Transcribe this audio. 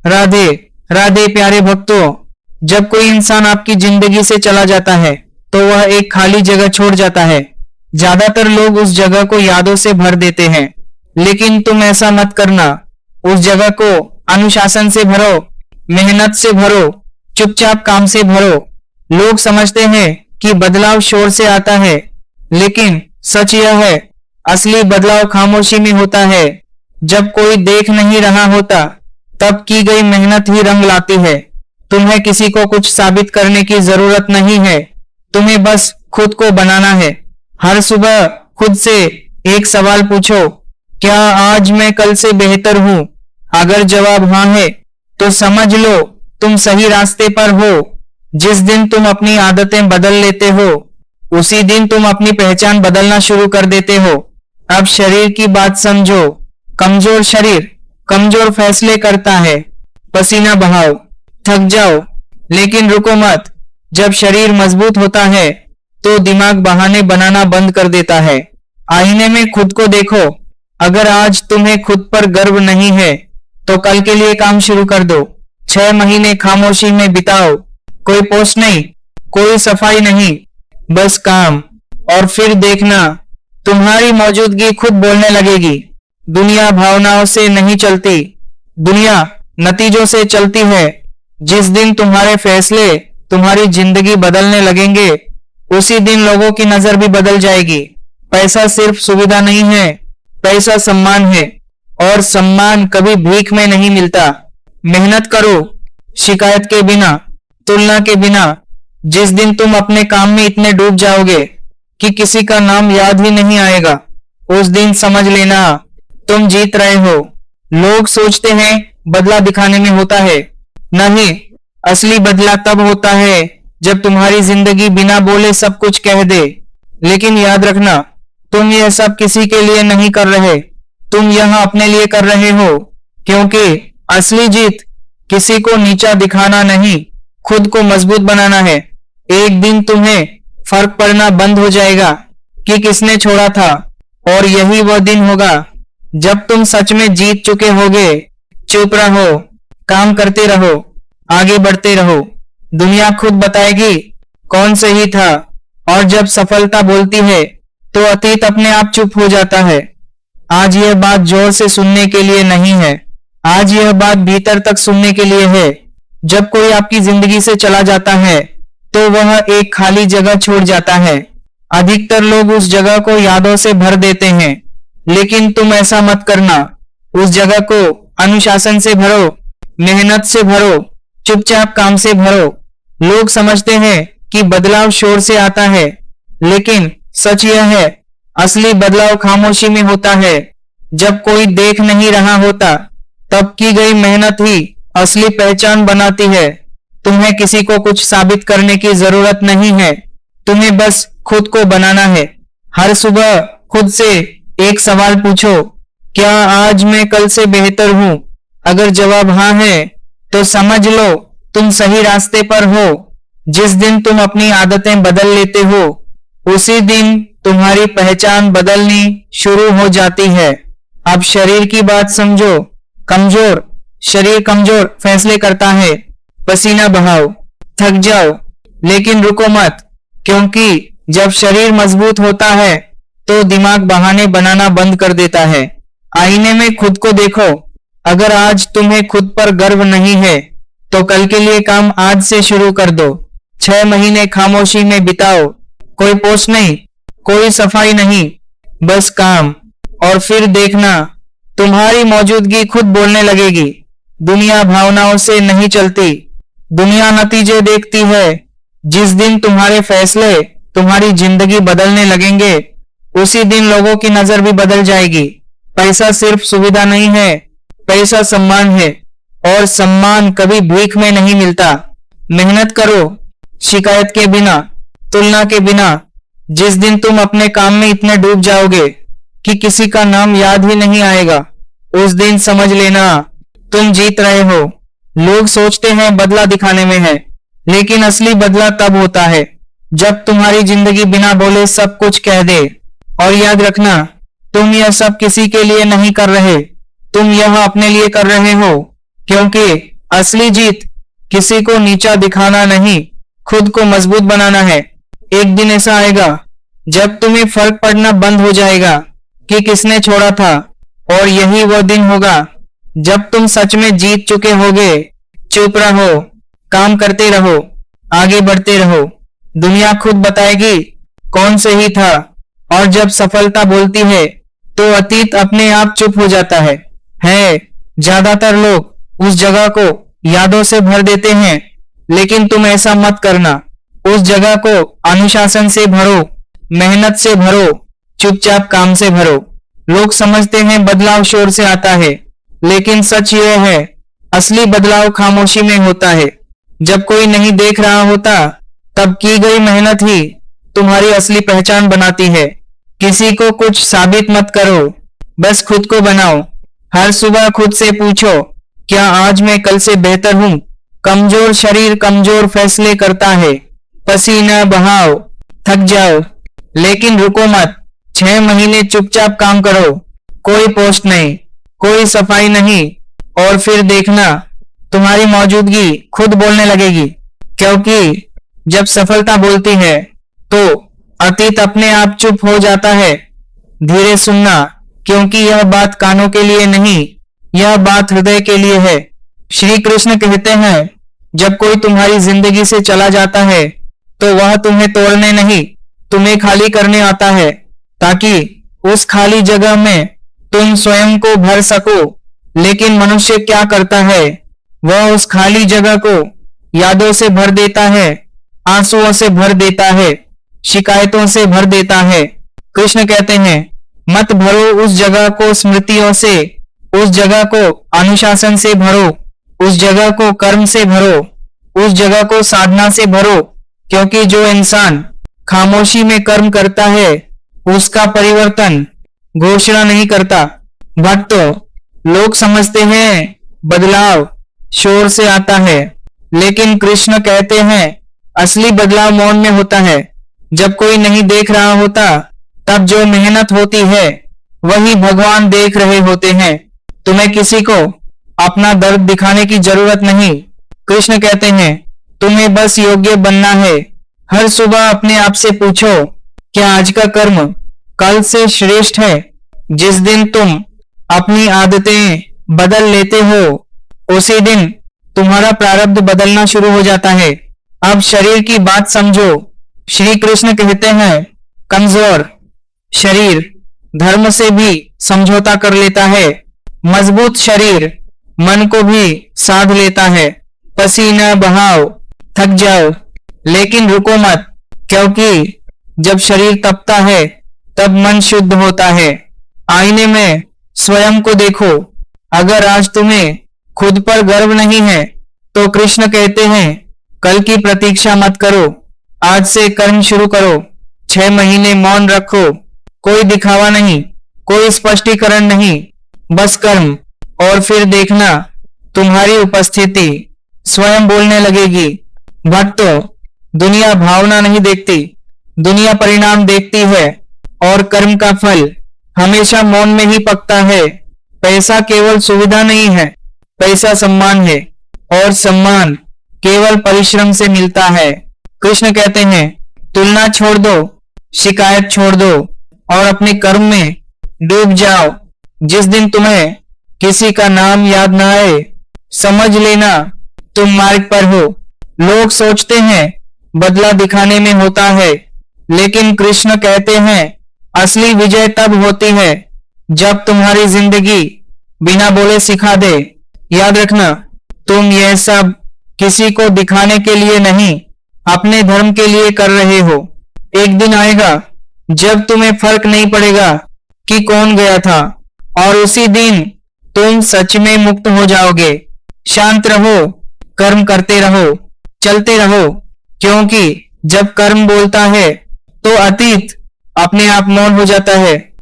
राधे राधे प्यारे भक्तों, जब कोई इंसान आपकी जिंदगी से चला जाता है तो वह एक खाली जगह छोड़ जाता है। ज्यादातर लोग उस जगह को यादों से भर देते हैं, लेकिन तुम ऐसा मत करना। उस जगह को अनुशासन से भरो, मेहनत से भरो, चुपचाप काम से भरो। लोग समझते हैं कि बदलाव शोर से आता है, लेकिन सच यह है, असली बदलाव खामोशी में होता है। जब कोई देख नहीं रहा होता, तब की गई मेहनत ही रंग लाती है। तुम्हें किसी को कुछ साबित करने की जरूरत नहीं है, तुम्हें बस खुद को बनाना है। हर सुबह खुद से एक सवाल पूछो, क्या आज मैं कल से बेहतर हूँ? अगर जवाब हाँ है, तो समझ लो तुम सही रास्ते पर हो। जिस दिन तुम अपनी आदतें बदल लेते हो, उसी दिन तुम अपनी पहचान बदलना शुरू कर देते हो। अब शरीर की बात समझो। कमजोर शरीर कमजोर फैसले करता है। पसीना बहाओ, थक जाओ, लेकिन रुको मत। जब शरीर मजबूत होता है, तो दिमाग बहाने बनाना बंद कर देता है। आईने में खुद को देखो। अगर आज तुम्हें खुद पर गर्व नहीं है, तो कल के लिए काम शुरू कर दो। 6 महीने खामोशी में बिताओ। कोई पोस्ट नहीं, कोई सफाई नहीं, बस काम। और फिर देखना, तुम्हारी मौजूदगी खुद बोलने लगेगी। दुनिया भावनाओं से नहीं चलती, दुनिया नतीजों से चलती है। जिस दिन तुम्हारे फैसले तुम्हारी जिंदगी बदलने लगेंगे, उसी दिन लोगों की नजर भी बदल जाएगी। पैसा सिर्फ सुविधा नहीं है, पैसा सम्मान है, और सम्मान कभी भीख में नहीं मिलता। मेहनत करो, शिकायत के बिना, तुलना के बिना। जिस दिन तुम अपने काम में इतने डूब जाओगे कि किसी का नाम याद ही नहीं आएगा, उस दिन समझ लेना तुम जीत रहे हो। लोग सोचते हैं बदला दिखाने में होता है। नहीं, असली बदला तब होता है जब तुम्हारी जिंदगी बिना बोले सब कुछ कह दे। लेकिन याद रखना, तुम यह सब किसी के लिए नहीं कर रहे, तुम यह अपने लिए कर रहे हो। क्योंकि असली जीत किसी को नीचा दिखाना नहीं, खुद को मजबूत बनाना है। एक दिन तुम्हें फर्क पड़ना बंद हो जाएगा कि किसने छोड़ा था, और यही वह दिन होगा जब तुम सच में जीत चुके होगे। चुप रहो, काम करते रहो, आगे बढ़ते रहो। दुनिया खुद बताएगी कौन सही था। और जब सफलता बोलती है, तो अतीत अपने आप चुप हो जाता है। आज यह बात जोर से सुनने के लिए नहीं है, आज यह बात भीतर तक सुनने के लिए है। जब कोई आपकी जिंदगी से चला जाता है, तो वह एक खाली जगह छोड़ जाता है। अधिकतर लोग उस जगह को यादों से भर देते हैं, लेकिन तुम ऐसा मत करना। उस जगह को अनुशासन से भरो, मेहनत से भरो, चुपचाप काम से भरो। लोग समझते हैं कि बदलाव शोर से आता है, लेकिन सच यह है, असली बदलाव खामोशी में होता है। जब कोई देख नहीं रहा होता, तब की गई मेहनत ही असली पहचान बनाती है। तुम्हें किसी को कुछ साबित करने की जरूरत नहीं है, तुम्हें बस खुद को बनाना है। हर सुबह खुद से एक सवाल पूछो, क्या आज मैं कल से बेहतर हूँ? अगर जवाब हाँ है, तो समझ लो तुम सही रास्ते पर हो। जिस दिन तुम अपनी आदतें बदल लेते हो, उसी दिन तुम्हारी पहचान बदलनी शुरू हो जाती है। अब शरीर की बात समझो। कमजोर शरीर कमजोर फैसले करता है। पसीना बहाओ, थक जाओ, लेकिन रुको मत। क्योंकि जब शरीर मजबूत होता है, तो दिमाग बहाने बनाना बंद कर देता है। आईने में खुद को देखो। अगर आज तुम्हें खुद पर गर्व नहीं है, तो कल के लिए काम आज से शुरू कर दो। 6 महीने खामोशी में बिताओ। कोई पोस्ट नहीं, कोई सफाई नहीं, बस काम। और फिर देखना, तुम्हारी मौजूदगी खुद बोलने लगेगी। दुनिया भावनाओं से नहीं चलती, दुनिया नतीजे देखती है। जिस दिन तुम्हारे फैसले तुम्हारी जिंदगी बदलने लगेंगे, उसी दिन लोगों की नजर भी बदल जाएगी। पैसा सिर्फ सुविधा नहीं है, पैसा सम्मान है, और सम्मान कभी भीख में नहीं मिलता। मेहनत करो, शिकायत के बिना, तुलना के बिना। जिस दिन तुम अपने काम में इतने डूब जाओगे कि किसी का नाम याद ही नहीं आएगा, उस दिन समझ लेना तुम जीत रहे हो। लोग सोचते हैं बदला दिखाने में है, लेकिन असली बदला तब होता है जब तुम्हारी जिंदगी बिना बोले सब कुछ कह दे। और याद रखना, तुम यह सब किसी के लिए नहीं कर रहे, तुम यह अपने लिए कर रहे हो। क्योंकि असली जीत किसी को नीचा दिखाना नहीं, खुद को मजबूत बनाना है। एक दिन ऐसा आएगा जब तुम्हें फर्क पड़ना बंद हो जाएगा कि किसने छोड़ा था, और यही वो दिन होगा जब तुम सच में जीत चुके होगे। चुप रहो, काम करते रहो, आगे बढ़ते रहो। दुनिया खुद बताएगी कौन सही था। और जब सफलता बोलती है तो अतीत अपने आप चुप हो जाता है। ज्यादातर लोग उस जगह को यादों से भर देते हैं, लेकिन तुम ऐसा मत करना। उस जगह को अनुशासन से भरो, मेहनत से भरो, चुपचाप काम से भरो। लोग समझते हैं बदलाव शोर से आता है, लेकिन सच यह है असली बदलाव खामोशी में होता है। जब कोई नहीं देख रहा होता तब की गई मेहनत ही तुम्हारी असली पहचान बनाती है। किसी को कुछ साबित मत करो, बस खुद को बनाओ। हर सुबह खुद से पूछो, क्या आज मैं कल से बेहतर हूँ? कमजोर शरीर कमजोर फैसले करता है। पसीना बहाओ, थक जाओ, लेकिन रुको मत। 6 महीने चुपचाप काम करो, कोई पोस्ट नहीं, कोई सफाई नहीं, और फिर देखना तुम्हारी मौजूदगी खुद बोलने लगेगी। क्योंकि जब सफलता बोलती है तो अतीत अपने आप चुप हो जाता है। धीरे सुनना, क्योंकि यह बात कानों के लिए नहीं, यह बात हृदय के लिए है। श्री कृष्ण कहते हैं, जब कोई तुम्हारी जिंदगी से चला जाता है तो वह तुम्हें तोड़ने नहीं, तुम्हें खाली करने आता है, ताकि उस खाली जगह में तुम स्वयं को भर सको। लेकिन मनुष्य क्या करता है? वह उस खाली जगह को यादों से भर देता है, आंसुओं से भर देता है, शिकायतों से भर देता है। कृष्ण कहते हैं, मत भरो उस जगह को स्मृतियों से, उस जगह को अनुशासन से भरो, उस जगह को कर्म से भरो, उस जगह को साधना से भरो। क्योंकि जो इंसान खामोशी में कर्म करता है उसका परिवर्तन घोषणा नहीं करता। भक्तों, लोग समझते हैं बदलाव शोर से आता है, लेकिन कृष्ण कहते हैं असली बदलाव मौन में होता है। जब कोई नहीं देख रहा होता तब जो मेहनत होती है वही भगवान देख रहे होते हैं। तुम्हें किसी को अपना दर्द दिखाने की जरूरत नहीं। कृष्ण कहते हैं, तुम्हें बस योग्य बनना है। हर सुबह अपने आप से पूछो, क्या आज का कर्म कल से श्रेष्ठ है? जिस दिन तुम अपनी आदतें बदल लेते हो उसी दिन तुम्हारा प्रारब्ध बदलना शुरू हो जाता है। अब शरीर की बात समझो। श्री कृष्ण कहते हैं, कमजोर शरीर धर्म से भी समझौता कर लेता है, मजबूत शरीर मन को भी साध लेता है। पसीना बहाओ, थक जाओ, लेकिन रुको मत, क्योंकि जब शरीर तपता है तब मन शुद्ध होता है। आईने में स्वयं को देखो। अगर आज तुम्हें खुद पर गर्व नहीं है तो कृष्ण कहते हैं, कल की प्रतीक्षा मत करो, आज से कर्म शुरू करो। 6 महीने मौन रखो, कोई दिखावा नहीं, कोई स्पष्टीकरण नहीं, बस कर्म। और फिर देखना तुम्हारी उपस्थिति स्वयं बोलने लगेगी। भक्तों, दुनिया भावना नहीं देखती, दुनिया परिणाम देखती है, और कर्म का फल हमेशा मौन में ही पकता है। पैसा केवल सुविधा नहीं है, पैसा सम्मान है, और सम्मान केवल परिश्रम से मिलता है। कृष्ण कहते हैं, तुलना छोड़ दो, शिकायत छोड़ दो, और अपने कर्म में डूब जाओ। जिस दिन तुम्हें किसी का नाम याद ना आए, समझ लेना तुम मार्ग पर हो। लोग सोचते हैं बदला दिखाने में होता है, लेकिन कृष्ण कहते हैं असली विजय तब होती है जब तुम्हारी जिंदगी बिना बोले सिखा दे। याद रखना, तुम यह सब किसी को दिखाने के लिए नहीं, अपने धर्म के लिए कर रहे हो। एक दिन आएगा जब तुम्हें फर्क नहीं पड़ेगा कि कौन गया था, और उसी दिन तुम सच में मुक्त हो जाओगे। शांत रहो, कर्म करते रहो, चलते रहो, क्योंकि जब कर्म बोलता है तो अतीत अपने आप मौन हो जाता है।